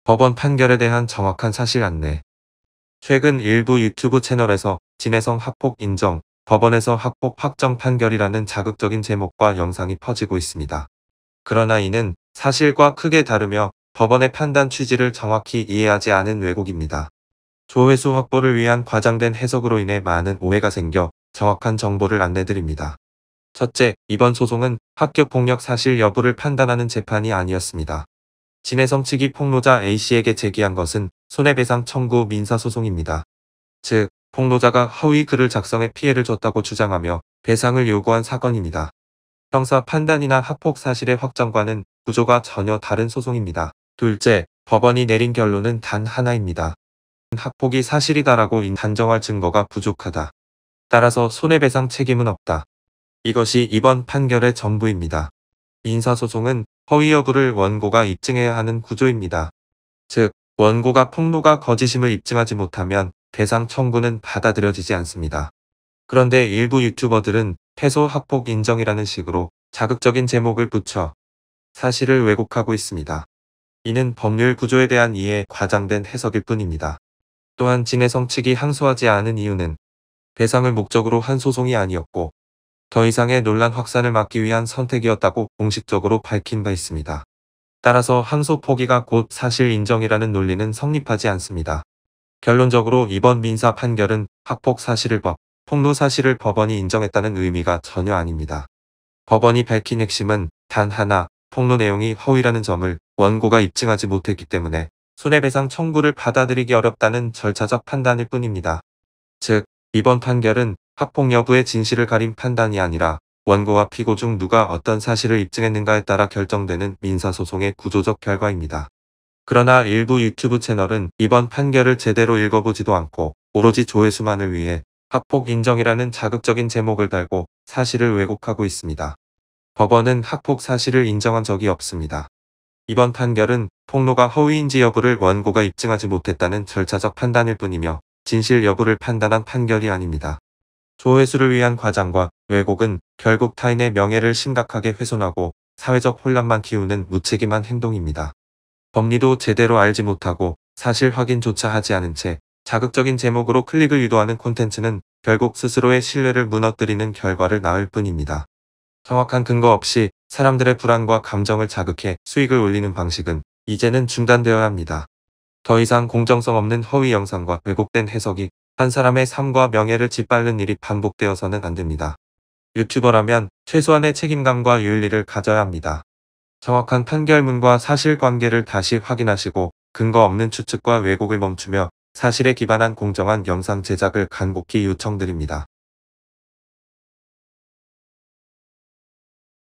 법원 판결에 대한 정확한 사실 안내. 최근 일부 유튜브 채널에서 진해성 학폭 인정, 법원에서 학폭 확정 판결이라는 자극적인 제목과 영상이 퍼지고 있습니다. 그러나 이는 사실과 크게 다르며 법원의 판단 취지를 정확히 이해하지 않은 왜곡입니다. 조회수 확보를 위한 과장된 해석으로 인해 많은 오해가 생겨 정확한 정보를 안내드립니다. 첫째, 이번 소송은 학교폭력 사실 여부를 판단하는 재판이 아니었습니다. 진해성 측이 폭로자 A씨에게 제기한 것은 손해배상 청구 민사소송입니다. 즉, 폭로자가 허위 글을 작성해 피해를 줬다고 주장하며 배상을 요구한 사건입니다. 형사 판단이나 학폭 사실의 확정과는 구조가 전혀 다른 소송입니다. 둘째, 법원이 내린 결론은 단 하나입니다. 학폭이 사실이다라고 단정할 증거가 부족하다. 따라서 손해배상 책임은 없다. 이것이 이번 판결의 전부입니다. 민사소송은 허위 여부를 원고가 입증해야 하는 구조입니다. 즉, 원고가 폭로가 거짓임을 입증하지 못하면 배상 청구는 받아들여지지 않습니다. 그런데 일부 유튜버들은 패소 학폭 인정이라는 식으로 자극적인 제목을 붙여 사실을 왜곡하고 있습니다. 이는 법률 구조에 대한 이해 과장된 해석일 뿐입니다. 또한 진해성 측이 항소하지 않은 이유는 배상을 목적으로 한 소송이 아니었고 더 이상의 논란 확산을 막기 위한 선택이었다고 공식적으로 밝힌 바 있습니다. 따라서 항소 포기가 곧 사실 인정이라는 논리는 성립하지 않습니다. 결론적으로 이번 민사 판결은 학폭 사실을 폭로 사실을 법원이 인정했다는 의미가 전혀 아닙니다. 법원이 밝힌 핵심은 단 하나, 폭로 내용이 허위라는 점을 원고가 입증하지 못했기 때문에 손해배상 청구를 받아들이기 어렵다는 절차적 판단일 뿐입니다. 즉, 이번 판결은 학폭 여부의 진실을 가린 판단이 아니라 원고와 피고 중 누가 어떤 사실을 입증했는가에 따라 결정되는 민사소송의 구조적 결과입니다. 그러나 일부 유튜브 채널은 이번 판결을 제대로 읽어보지도 않고 오로지 조회수만을 위해 학폭 인정이라는 자극적인 제목을 달고 사실을 왜곡하고 있습니다. 법원은 학폭 사실을 인정한 적이 없습니다. 이번 판결은 폭로가 허위인지 여부를 원고가 입증하지 못했다는 절차적 판단일 뿐이며 진실 여부를 판단한 판결이 아닙니다. 조회수를 위한 과장과 왜곡은 결국 타인의 명예를 심각하게 훼손하고 사회적 혼란만 키우는 무책임한 행동입니다. 법리도 제대로 알지 못하고 사실 확인조차 하지 않은 채 자극적인 제목으로 클릭을 유도하는 콘텐츠는 결국 스스로의 신뢰를 무너뜨리는 결과를 낳을 뿐입니다. 정확한 근거 없이 사람들의 불안과 감정을 자극해 수익을 올리는 방식은 이제는 중단되어야 합니다. 더 이상 공정성 없는 허위 영상과 왜곡된 해석이 한 사람의 삶과 명예를 짓밟는 일이 반복되어서는 안 됩니다. 유튜버라면 최소한의 책임감과 윤리를 가져야 합니다. 정확한 판결문과 사실관계를 다시 확인하시고 근거 없는 추측과 왜곡을 멈추며 사실에 기반한 공정한 영상 제작을 간곡히 요청드립니다.